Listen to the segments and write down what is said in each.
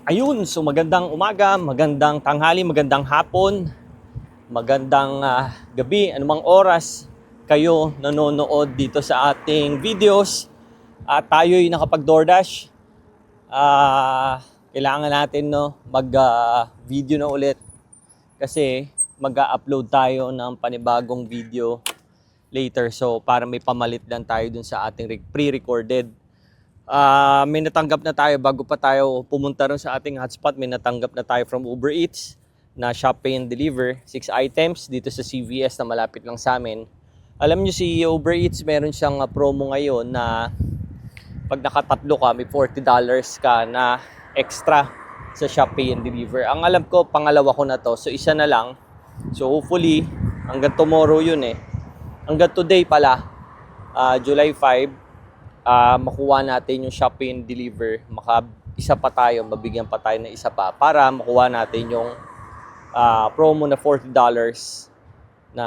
Ayun, so magandang umaga, magandang tanghali, magandang hapon, magandang gabi, anumang oras kayo nanonood dito sa ating videos at tayo'y nakapag-DoorDash. Kailangan natin mag-video na ulit kasi mag-upload tayo ng panibagong video later. So para may pamalit lang tayo dun sa ating pre-recorded. May natanggap na tayo bago pa tayo pumunta rin sa ating hotspot. May natanggap na tayo from Uber Eats na Shop Pay and Deliver. 6 items dito sa CVS na malapit lang sa amin. Alam nyo si Uber Eats meron siyang promo ngayon na pag nakatatlo ka may $40 ka na extra sa Shop Pay and Deliver. Ang alam ko pangalawa ko na to, so isa na lang. So hopefully hanggang tomorrow yun hanggang today pala, July 5, makuha natin yung Shop Pay and Deliver, isa pa tayo, mabigyan pa tayo ng isa pa para makuha natin yung promo na $40 na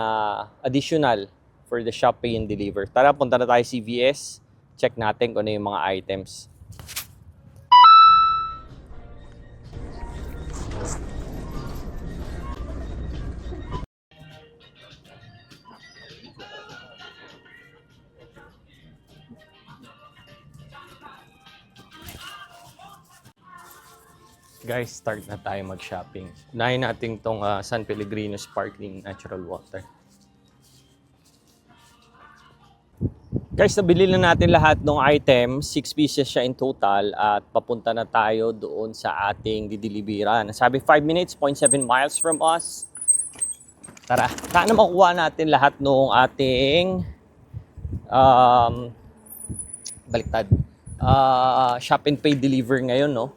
additional for the Shop Pay and Deliver. Tara, punta na tayo CVS, check natin kung ano yung mga items. Guys, start na tayo mag-shopping. Unahin natin itong San Pellegrino Sparkling Natural Water. Guys, nabili na natin lahat ng item. 6 pieces siya in total at papunta na tayo doon sa ating dideliveran. Sabi 5 minutes, 0.7 miles from us. Tara, sana makuha natin lahat ng ating baliktad. Shop and Pay Deliver ngayon, no?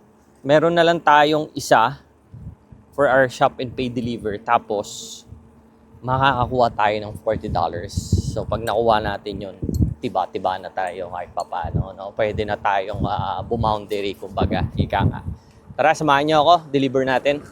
Meron na lang tayong isa for our Shop and Pay Deliver. Tapos, makakakuha tayo ng $40. So, pag nakuha natin yun, tiba-tiba na tayo kahit papaano. No? Pwede na tayong bumoundary, kumbaga. Ika nga. Tara, samahan niyo ako. Deliver natin.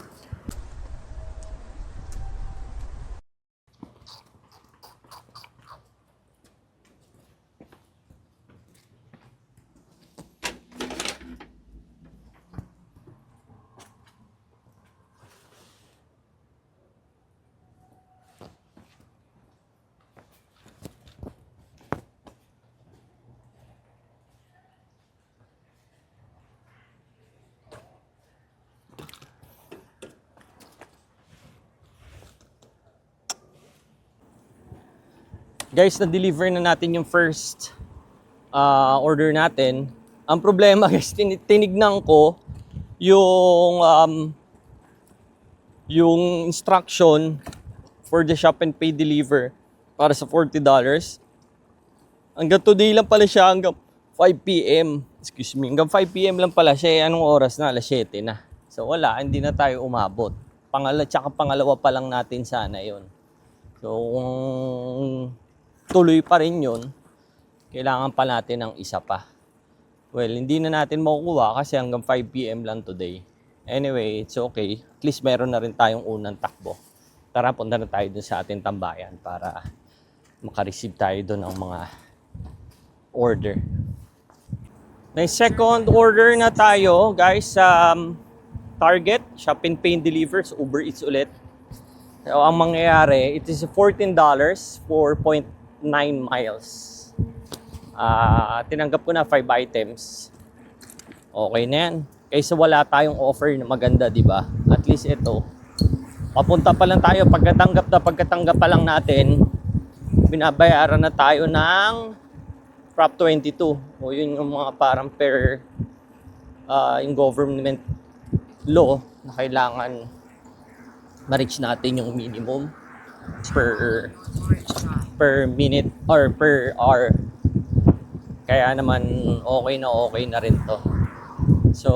Guys, na-deliver na natin yung first order natin. Ang problema guys, tinignan ko yung instruction for the Shop and Pay Deliver para sa $40. Hanggang today lang pala siya, hanggang 5 p.m. Excuse me, hanggang 5 p.m. lang pala siya. Anong oras na? Alas 7 na. So wala, hindi na tayo umabot. Pangalawa pa lang natin sana yon. So tuloy pa rin yun, kailangan pa natin ng isa pa. Well, hindi na natin makukuha kasi hanggang 5 p.m. lang today. Anyway, it's okay. At least meron na rin tayong unang takbo. Tara, punta na tayo dun sa ating tambayan para makareceive tayo dun ng mga order. May second order na tayo, guys, sa Target, Shop and Pay and Deliver, Uber Eats ulit. So, ang mangyayari, it is $14 for 0.9 miles. Tinanggap ko na 5 items. Okay na yan. Kaysa wala tayong offer na maganda, di ba? At least ito. Papunta pa lang tayo. Pagkatanggap pa lang natin, binabayaran na tayo ng Prop 22. O yun yung mga parang yung government law na kailangan ma-reach natin yung minimum per minute or per hour. Kaya naman okay na rin to. So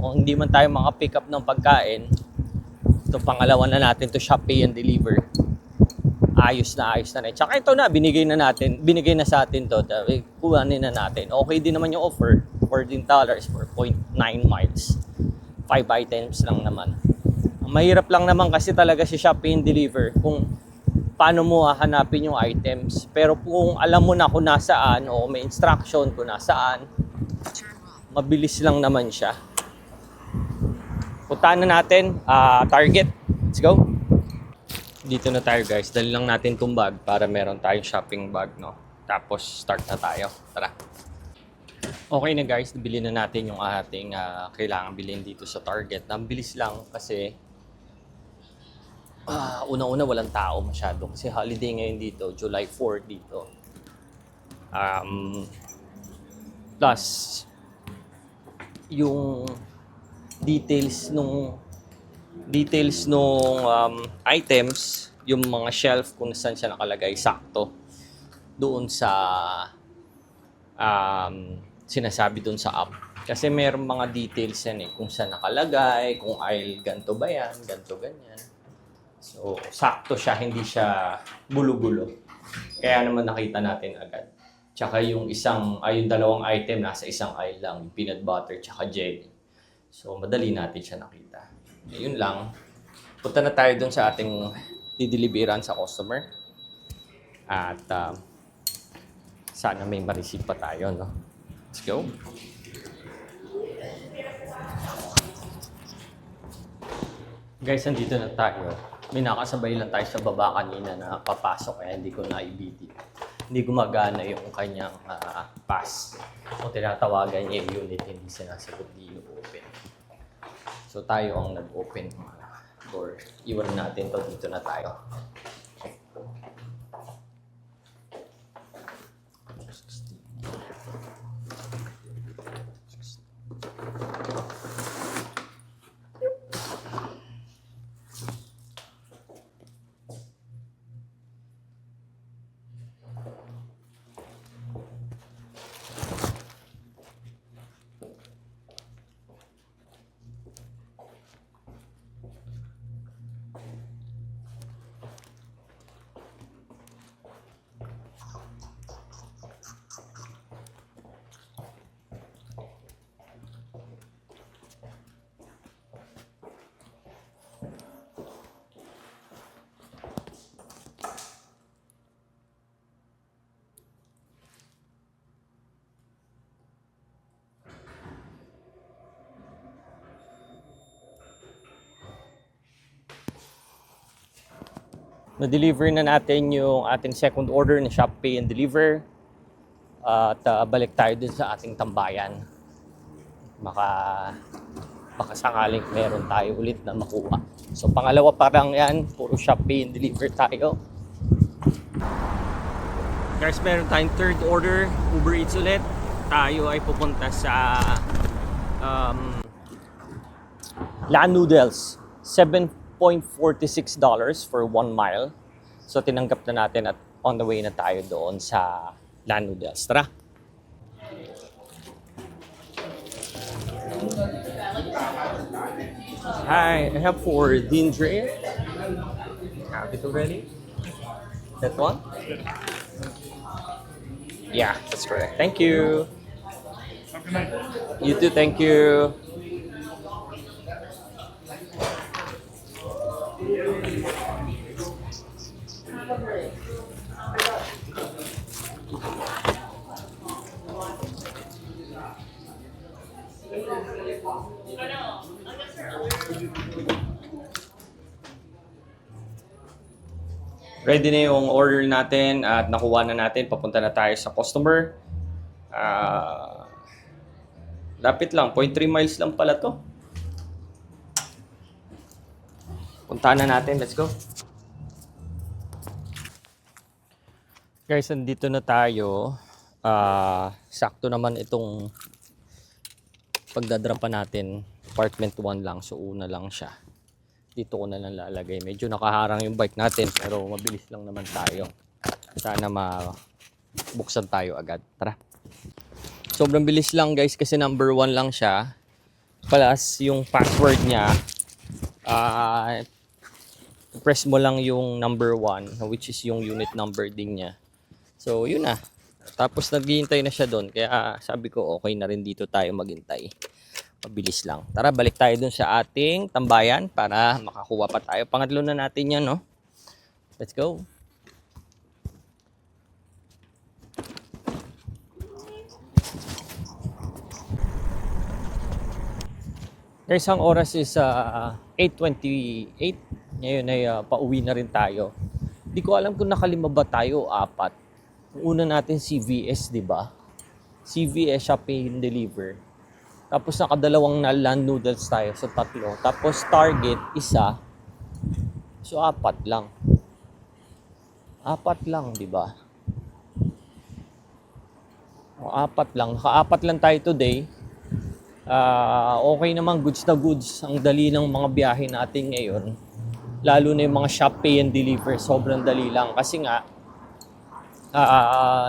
kung hindi man tayo maka-pick up ng pagkain, ito pangalawa na natin to Shop Pay and Deliver. Ayos na rin. Tsaka ito na, binigay na sa atin to. Kuhanin na natin. Okay din naman yung offer. $14 for 0.9 miles. 5 items lang naman. Mahirap lang naman kasi talaga si Shop Pay and Deliver kung paano mo hahanapin yung items. Pero kung alam mo na kung nasaan o may instruction kung nasaan, mabilis lang naman siya. Puntahan na natin, Target. Let's go. Dito na tayo guys. Dali lang natin itong bag para meron tayong shopping bag, no? Tapos start na tayo. Tara. Okay na guys, bili na natin yung ating kailangan bilhin dito sa Target. Ang bilis lang kasi una-una walang tao masyado kasi holiday ngayon dito, July 4 dito. Plus, yung details nung items, yung mga shelf kung saan siya nakalagay sakto doon sa sinasabi doon sa app. Kasi meron mga details yan kung saan nakalagay, kung aisle ganto ba yan, ganto ganyan. So, sakto siya, hindi siya gulo-gulo. Kaya naman nakita natin agad. Tsaka yung yung dalawang item nasa isang aisle lang, yung peanut butter tsaka jelly. So, madali natin siya nakita. Yun lang. Punta na tayo dun sa ating dideliveran sa customer. At sana may ma-receive pa tayo, no? Let's go. Guys, andito na tayo. May nakasabay lang tayo sa baba kanina na papasok kaya hindi ko na-ibiti. Hindi gumagana yung kanyang pass. O tinatawagan niya yung unit, hindi sinasagot, hindi open. So tayo ang nag-open ng door. Iwan natin to, dito na tayo. Na-deliver na natin yung ating second order na Shop Pay and Deliver. At balik tayo dun sa ating tambayan. Baka sakaling meron tayo ulit na makuha. So pangalawa parang yan, puro Shop Pay and Deliver tayo. Guys, meron tayong third order, Uber Eats ulit. Tayo ay pupunta sa La Noodles. $7.46 for 1 mile. So tinanggap na natin at on the way na tayo doon sa La Noodles. Tara! Hi, I have 4 Dindre. Have it already? That one? Yeah, that's correct. Thank you. You too, thank you. Ready na yung order natin at nakuha na natin. Papunta na tayo sa customer. Lapit lang, 0.3 miles lang pala to. Puntahan na natin, let's go. Guys, andito na tayo. Sakto naman itong pagdadrapa natin. Apartment 1 lang, so una lang siya. Dito ko na lang lalagay. Medyo nakaharang yung bike natin pero mabilis lang naman tayo. Sana mabuksan tayo agad. Tara. Sobrang bilis lang guys kasi number 1 lang siya. Plus yung password niya, press mo lang yung number 1 which is yung unit number din niya. So yun na. Tapos naghihintay na siya doon. Kaya sabi ko okay na rin dito tayo maghintay. Mabilis lang. Tara, balik tayo dun sa ating tambayan para makakuha pa tayo. Pangatlo na natin yan, no? Let's go. Guys, ang oras is 8:28. Ngayon ay pauwi na rin tayo. Di ko alam kung nakalima ba tayo o apat. Yung una natin CVS, di ba? CVS, siya pay and deliver. Tapos nakadalawang na land noodles tayo, so tatlo. Tapos Target, isa. So apat lang. Apat lang, di ba? O, apat lang. Nakaapat lang tayo today. Okay naman, goods na goods. Ang dali ng mga biyahe natin ngayon. Lalo na yung mga shop pay and deliver. Sobrang dali lang. Kasi nga,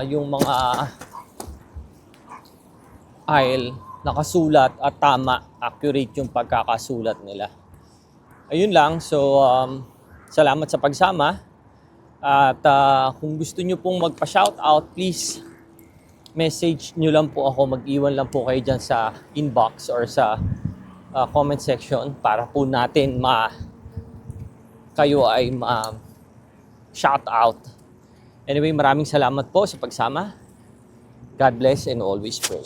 yung mga aisle, nakasulat at tama, accurate yung pagkakasulat nila. Ayun lang. So, salamat sa pagsama. At kung gusto nyo pong magpa-shoutout, please message nyo lang po ako, mag-iwan lang po kayo dyan sa inbox or sa comment section para po natin kayo ay shout out. Anyway, maraming salamat po sa pagsama. God bless and always pray.